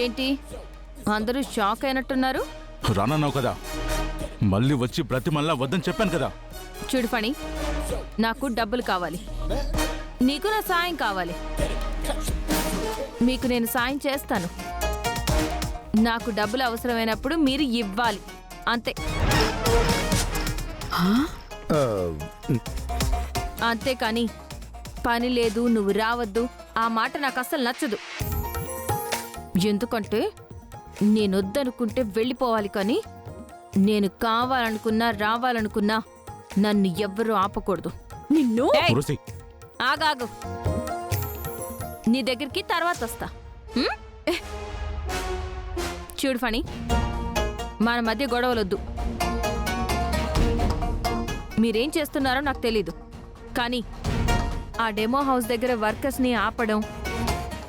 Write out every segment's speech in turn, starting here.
ఏంటి అందరూ షాక్ అయినట్టున్నారు? రానన్నావు కదా, మళ్ళీ వచ్చి బ్రతిమల్లా వద్దని చెప్పాను కదా. చూడు ఫణి, నాకు డబ్బులు కావాలి, నీకు నా సాయం కావాలి. మీకు నేను సాయం చేస్తాను, నాకు డబ్బులు అవసరమైనప్పుడు మీరు ఇవ్వాలి, అంతే. అంతేకాని పని లేదు నువ్వు రావద్దు ఆ మాట నాకు అస్సలు నచ్చదు. ఎందుకంటే నేనొద్దనుకుంటే వెళ్ళిపోవాలి, కానీ నేను కావాలనుకున్నా రావాలనుకున్నా నన్ను ఎవ్వరూ ఆపకూడదు. నిన్ను ఆగాగు, నీ దగ్గరికి తర్వాత వస్తా. చూడు ఫణి, మన మధ్య గొడవలొద్దు. మీరేం చేస్తున్నారో నాకు తెలీదు, కానీ ఆ డెమో హౌస్ దగ్గర వర్కర్స్ని ఆపడం,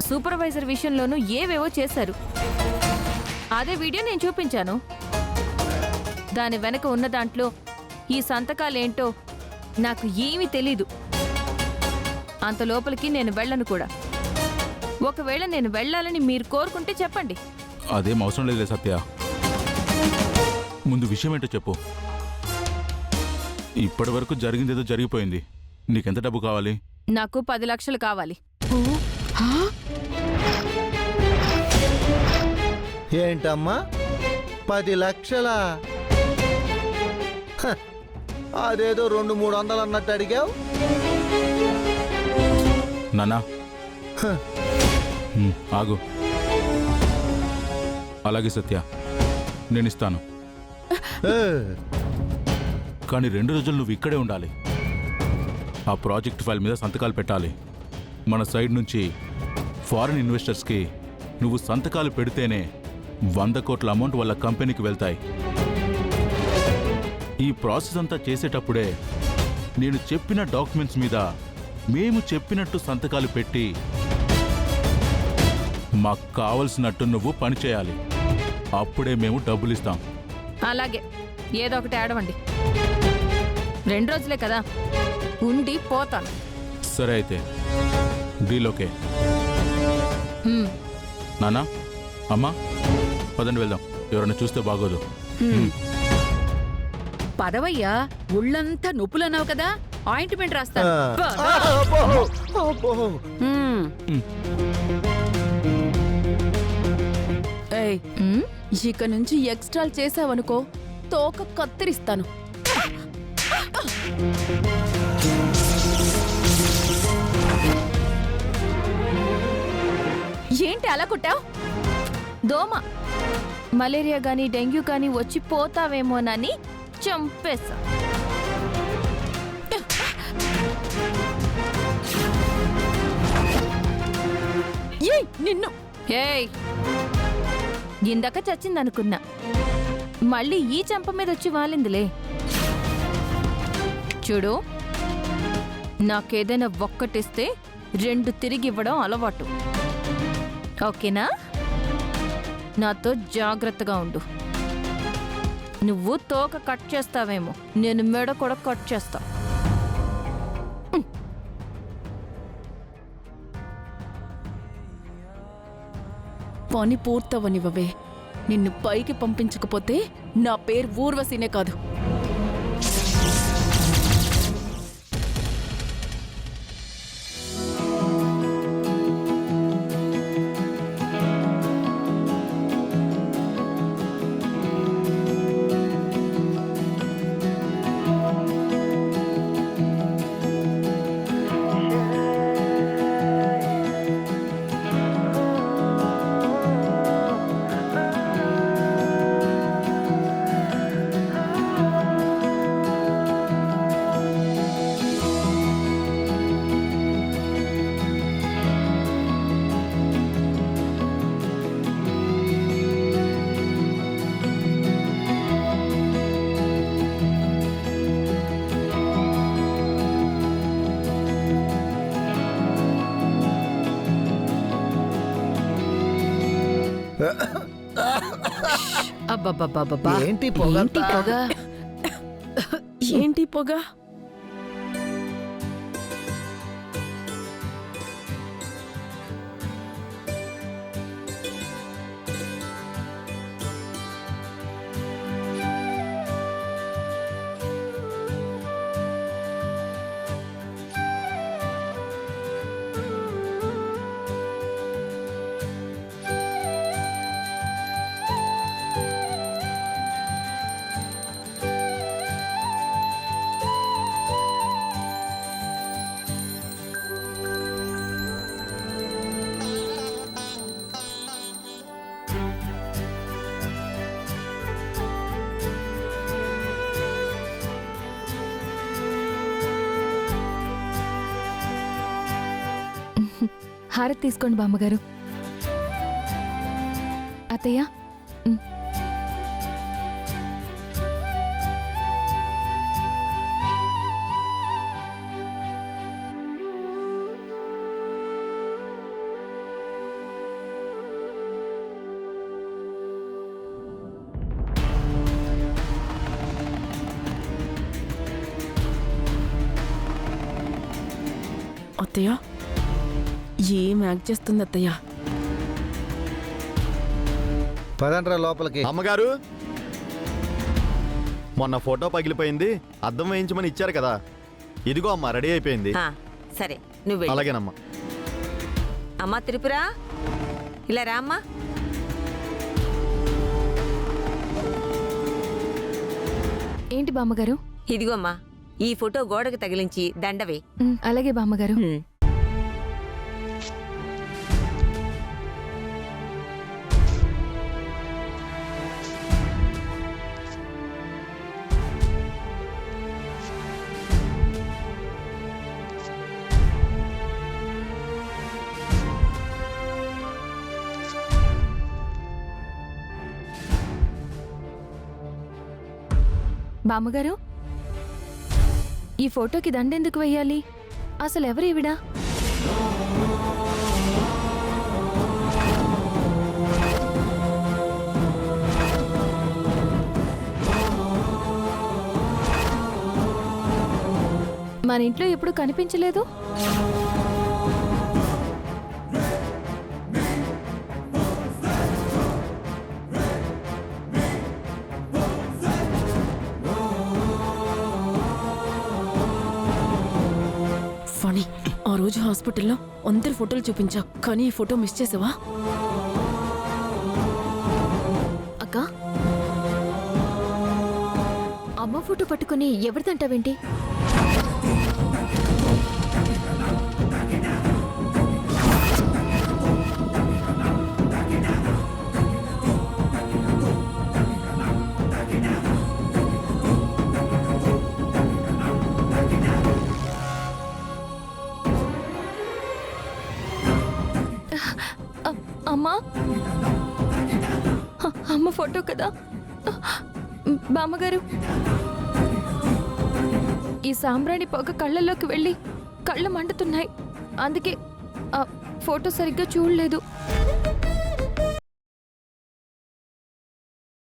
సూపర్వైజర్ విషయంలోనూ ఏవేవో చేశారు. అదే వీడియో నేను చూపించాను. దాని వెనక ఉన్న దాంట్లో ఈ సంతకాలేంటో నాకు ఏమీ తెలీదు. అంత లోపలికి నేను వెళ్ళను కూడా. ఒకవేళ నేను వెళ్ళాలని మీరు కోరుకుంటే చెప్పండి. అదేం అవసరం లేదులే సత్య, ముందు విషయం ఏంటో చెప్పు. ఇప్పటి వరకు జరిగిందేదో జరిగిపోయింది. నీకెంత డబ్బు కావాలి? నాకు 10 లక్షలు కావాలి. ఏంటమ్మా 10 లక్షలా? అదేదో 200-300 అన్నట్టు అడిగావు. నాన్నా ఆగు. అలాగే సత్య, నేను ఇస్తాను, కానీ 2 రోజులు నువ్వు ఇక్కడే ఉండాలి. ఆ ప్రాజెక్ట్ ఫైల్ మీద సంతకాలు పెట్టాలి. మన సైడ్ నుంచి ఫారిన్ ఇన్వెస్టర్స్కి నువ్వు సంతకాలు పెడితేనే 100 కోట్ల అమౌంట్ వాళ్ళ కంపెనీకి వెళ్తాయి. ఈ ప్రాసెస్ అంతా చేసేటప్పుడే నేను చెప్పిన డాక్యుమెంట్స్ మీద మేము చెప్పినట్టు సంతకాలు పెట్టి మాకు కావలసినట్టు నువ్వు పని చేయాలి. అప్పుడే మేము డబ్బులు ఇస్తాం. అలాగే, ఏదో ఒకటి ఆడవండి. 2 రోజులే కదా, ఉండి పోతాను. సరే అయితే డీల్ ఓకే. నానా అమ్మా పదండి వెళ్దాం, ఎవరైనా చూస్తే బాగోదు. పదవయ్యా, ఒళ్ళంతా నొప్పులన్నావు కదా, ఆయింట్మెంట్ రాస్తా. ఇక నుంచి ఎక్స్ట్రాలు చేసావనుకో తోక కత్తిరిస్తాను. ఏంటి అలా కొట్టావు? దోమ, మలేరియా గాని డెంగ్యూ గాని వచ్చి పోతావేమోనని చంపేశా. నిన్ను ఇందాక చచ్చిందనుకున్నా, మళ్ళీ ఈ చంప మీద వచ్చి వాలిందిలే. చూడు, నాకేదైనా ఒక్కటిస్తే 2 తిరిగి ఇవ్వడం అలవాటు, ఓకేనా? నాతో జాగ్రత్తగా ఉండు. నువ్వు తోక కట్ చేస్తావేమో, నేను మెడ కూడా కట్ చేస్తా. పని పూర్తవనివ్వవే. నిన్ను పైకి పంపించకపోతే నా పేరు ఊర్వశినే కాదు. అబ్బబ్బబ్బబ్బా, ఏంటి పొగ? ఏంటి పొగ? హారతి తీసుకోండి బామ్మగారు. అత్తయ్య. అత్తయ్య ఏం యాక్ట్ చేస్తుంది అత్తయ్య? పదండ్రా లోపలికి. అమ్మగారు, మొన్న ఫోటో పగిలిపోయింది, అద్దం వేయించమని ఇచ్చారు కదా, ఇదిగో అమ్మ రెడీ అయిపోయింది. సరే నువ్వు వెళ్ళు. అలాగేనమ్మా. అమ్మా త్రిపుర, ఇలా రా అమ్మా. ఏంటి బామ్మగారు? ఇదిగో అమ్మా, ఈ ఫోటో గోడకు తగిలించి దండవే. అలాగే బామ్మగారు. బామ్మగారు, ఈ ఫోటోకి దండెందుకు వెయ్యాలి? అసలు ఎవరు ఈవిడ? మన ఇంట్లో ఎప్పుడు కనిపించలేదు. ఫనీ, ఆ రోజు హాస్పిటల్లో అందరి ఫోటోలు చూపించావు, కానీ ఈ ఫోటో మిస్ చేసావా? అక్క, అమ్మ ఫోటో పట్టుకుని ఎవరిదంటావేంటి? అమ్మా, అమ్మ ఫోటో కదా. బామ్మగారు, ఈ సాంబ్రాణి పొగ కళ్ళల్లోకి వెళ్ళి కళ్ళు మండుతున్నాయి. అందుకే ఆ ఫోటో సరిగ్గా చూడలేదు.